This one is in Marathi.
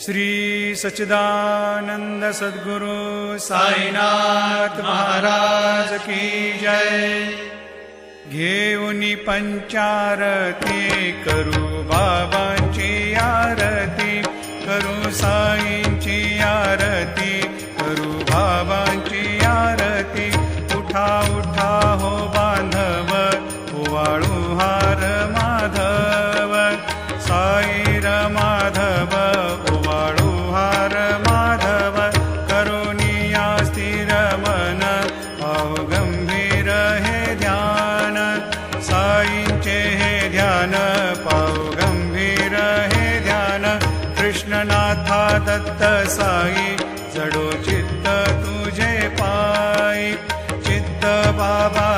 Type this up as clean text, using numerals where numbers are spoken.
श्री सच्चिदानंद सद्गुरु साईनाथ महाराज की जय। घेऊनी पंचारती करू बाबांची आरती, करू साईंची आरती, करू बाबांची आरती। उठा उठा हो बांधव, ओवाळू हार माधव, साईर माधव ओवाळू हार माधव। करुणिया स्थिर मन पाहु गंभीर हे ध्यान, साईंचे हे ध्यान पाहु गंभीर हे ध्यान। कृष्णनाथा दत्त साई जडो चित्त तुझे पायी, चित्त बाबा